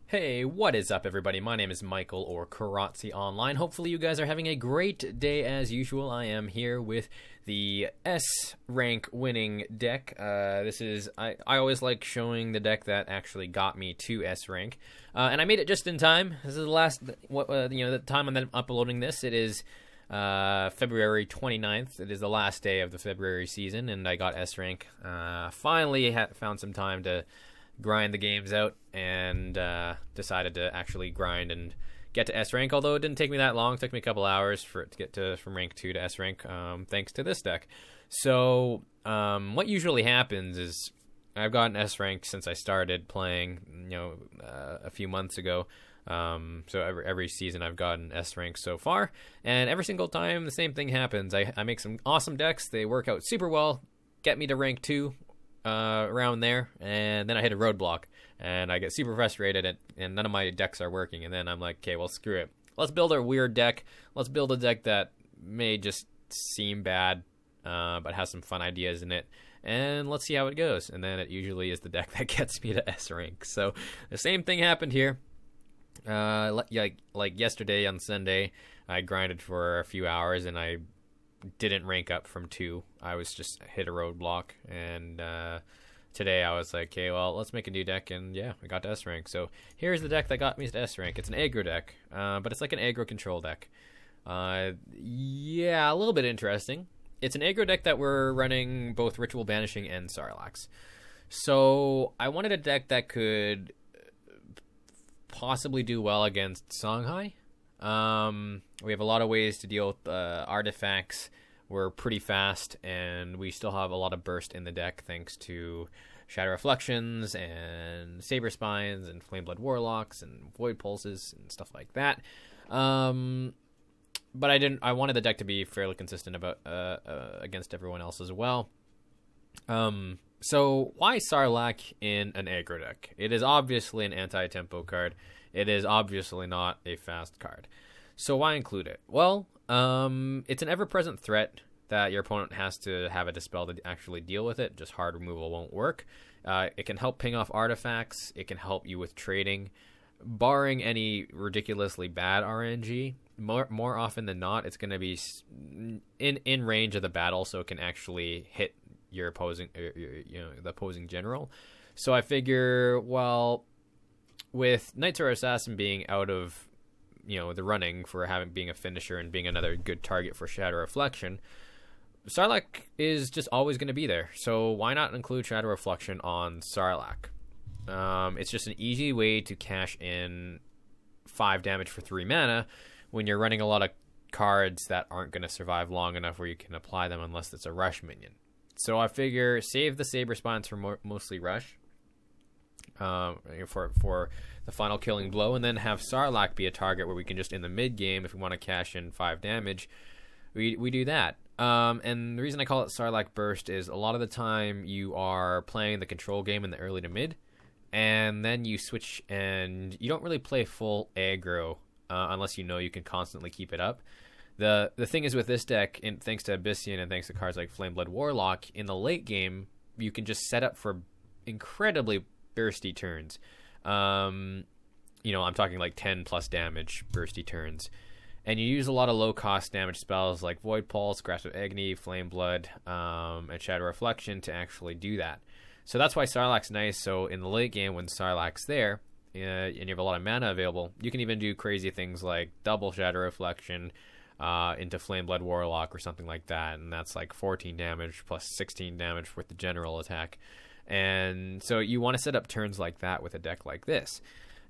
Hey, what is up, everybody? My name is Michael, or Kiratze Online. Hopefully you guys are having a great day as usual. I am here with the S rank winning deck. I always like showing the deck that actually got me to S rank. And I made it just in time. This is the last, the time I'm uploading this. It is February 29th. It is the last day of the February season, and I got S rank. Finally found some time to grind the games out and decided to actually grind and get to S rank, although it didn't take me that long. It took me a couple hours for it to get from rank 2 to S rank, thanks to this deck. So what usually happens is I've gotten S rank since I started playing a few months ago. So every season I've gotten S rank so far, and every single time the same thing happens. I make some awesome decks, they work out super well, get me to rank 2 around there, and then I hit a roadblock and I get super frustrated and none of my decks are working, and then I'm like, okay, well, screw it, let's build a weird deck. Let's build a deck that may just seem bad, but has some fun ideas in it, and let's see how it goes. And then it usually is the deck that gets me to S rank. So the same thing happened here. Like yesterday on Sunday, I grinded for a few hours and I didn't rank up from 2. I was just hit a roadblock, and today I was like, okay, well, let's make a new deck, and yeah, I got to S rank. So here's the deck that got me to S rank. It's an aggro deck, but it's like an aggro control deck. Yeah, a little bit interesting. It's an aggro deck that we're running both Ritual Banishing and Sarlacs. So I wanted a deck that could possibly do well against Songhai. We have a lot of ways to deal with artifacts. We're pretty fast, and we still have a lot of burst in the deck thanks to Shadow Reflections and Saber Spines and Flameblood Warlocks and Void Pulses and stuff like that. But I wanted the deck to be fairly consistent about against everyone else as well. So why Sarlac in an aggro deck? It is obviously an anti-tempo card. It is obviously not a fast card. So why include it? Well, it's an ever-present threat that your opponent has to have a dispel to actually deal with it. Just hard removal won't work. It can help ping off artifacts. It can help you with trading. Barring any ridiculously bad RNG, more often than not, it's going to be in range of the battle, so it can actually hit your opposing, the opposing general. So I figure, well, with Knights or Assassin being out of the running for being a finisher and being another good target for Shadow Reflection, Sarlac is just always going to be there. So why not include Shadow Reflection on Sarlac? It's just an easy way to cash in 5 damage for 3 mana when you're running a lot of cards that aren't going to survive long enough where you can apply them unless it's a rush minion. So I figure save the Saber Spines for mostly rush, for the final killing blow, and then have Sarlac be a target where we can just, in the mid game, if we want to cash in 5 damage, we do that. And the reason I call it Sarlac Burst is a lot of the time you are playing the control game in the early to mid, and then you switch and you don't really play full aggro unless you can constantly keep it up. The thing is with this deck, and thanks to Abyssian and thanks to cards like Flameblood Warlock, in the late game you can just set up for incredibly bursty turns. I'm talking like 10 plus damage bursty turns, and you use a lot of low cost damage spells like Void Pulse, Grasp of Agony, Flameblood, and Shadow Reflection to actually do that. So that's why Sarlac's nice. So in the late game when Sarlac's there, and you have a lot of mana available, you can even do crazy things like double Shadow Reflection into Flameblood Warlock or something like that, and that's like 14 damage plus 16 damage with the general attack. And so you want to set up turns like that with a deck like this.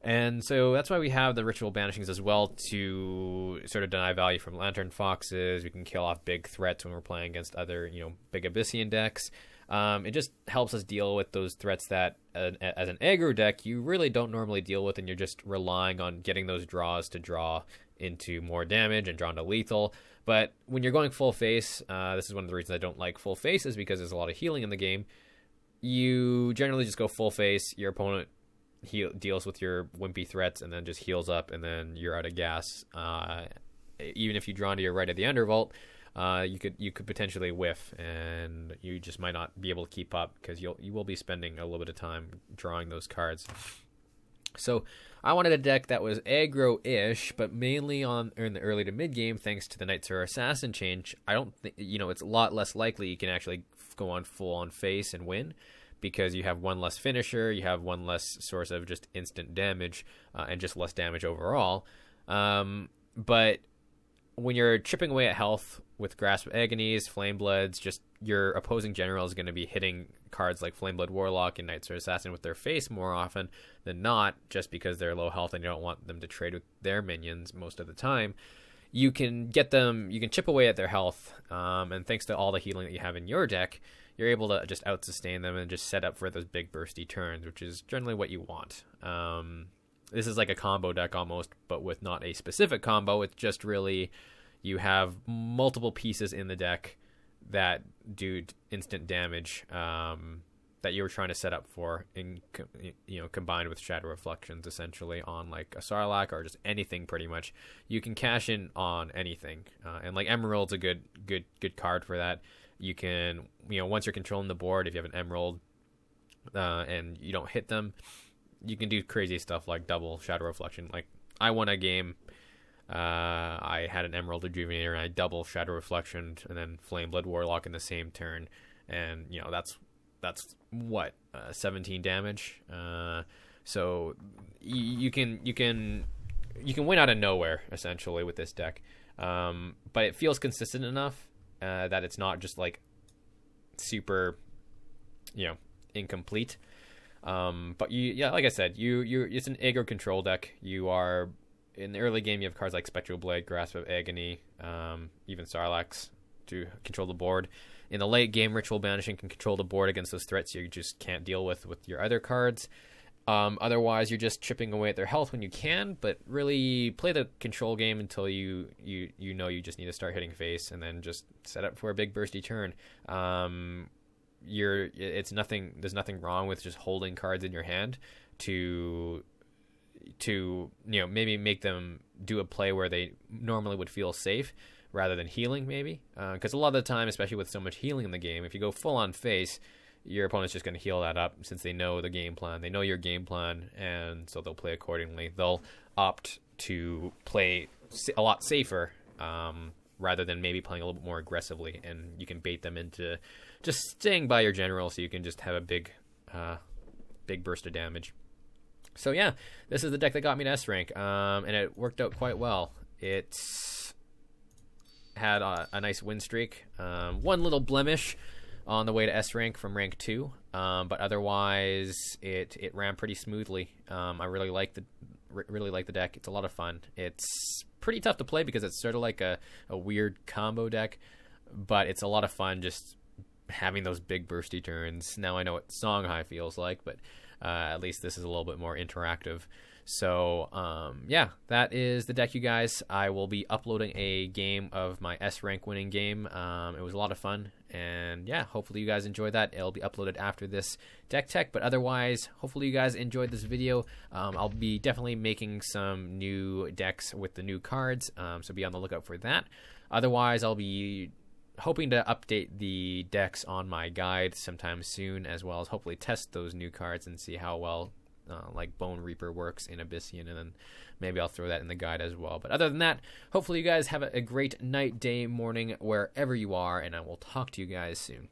And so that's why we have the Ritual Banishings as well, to sort of deny value from Lantern Foxes. We can kill off big threats when we're playing against other, big Abyssian decks. It just helps us deal with those threats that, as an aggro deck, you really don't normally deal with, and you're just relying on getting those draws to draw into more damage and drawn to lethal. But when you're going full face, this is one of the reasons I don't like full face, is because there's a lot of healing in the game. You generally just go full face, your opponent deals with your wimpy threats and then just heals up, and then you're out of gas. Even if you draw into your right of the Undervault, you could potentially whiff, and you just might not be able to keep up because you will be spending a little bit of time drawing those cards. So I wanted a deck that was aggro-ish, but mainly in the early to mid game, thanks to the Knights or Assassin change. I don't think, it's a lot less likely you can actually go on full on face and win, because you have one less finisher, you have one less source of just instant damage, and just less damage overall. But when you're chipping away at health with Grasp of Agonies, Flame Bloods, just your opposing general is going to be hitting cards like Flame Blood Warlock and Knights or Assassin with their face more often than not, just because they're low health and you don't want them to trade with their minions most of the time. You can chip away at their health, and thanks to all the healing that you have in your deck, you're able to just out-sustain them and just set up for those big bursty turns, which is generally what you want. This is like a combo deck almost, but with not a specific combo. It's just really you have multiple pieces in the deck that do instant damage that you were trying to set up for, combined with Shadow Reflections essentially on like a Sarlac or just anything pretty much. You can cash in on anything, and like Emerald's a good card for that. You can, once you're controlling the board, if you have an Emerald and you don't hit them, you can do crazy stuff like double Shadow Reflection. Like I won a game, I had an Emerald Rejuvenator and I double Shadow Reflection and then Flame Blood Warlock in the same turn, and that's 17 damage. So you can win out of nowhere essentially with this deck, but it feels consistent enough that it's not just like super incomplete. But like I said, it's an aggro control deck. You are in the early game. You have cards like Spectral Blade, Grasp of Agony, even Sarlac to control the board. In the late game, Ritual Banishing can control the board against those threats you just can't deal with your other cards. Otherwise, you're just chipping away at their health when you can, but really play the control game until you just need to start hitting face, and then just set up for a big bursty turn. There's nothing wrong with just holding cards in your hand to maybe make them do a play where they normally would feel safe rather than healing, maybe, because a lot of the time, especially with so much healing in the game, if you go full on face, your opponent's just going to heal that up since they know the game plan, they know your game plan, and so they'll play accordingly. They'll opt to play a lot safer rather than maybe playing a little bit more aggressively, and you can bait them into just staying by your general so you can just have a big burst of damage. So yeah, this is the deck that got me to S rank, and it worked out quite well. It's had a nice win streak, one little blemish on the way to S rank from rank 2, but otherwise it ran pretty smoothly. I really like the deck. It's a lot of fun. It's pretty tough to play because it's sort of like a weird combo deck, but it's a lot of fun just having those big bursty turns. Now I know what Songhai feels like, but at least this is a little bit more interactive. So yeah, that is the deck, you guys. I will be uploading a game of my S rank winning game. It was a lot of fun, and yeah, hopefully you guys enjoyed that. It'll be uploaded after this deck tech, but otherwise, hopefully you guys enjoyed this video. I'll be definitely making some new decks with the new cards, so be on the lookout for that. Otherwise, I'll be hoping to update the decks on my guide sometime soon, as well as hopefully test those new cards and see how well like Bone Reaper works in Abyssian, and then maybe I'll throw that in the guide as well. But other than that, hopefully you guys have a great night, day, morning, wherever you are, and I will talk to you guys soon.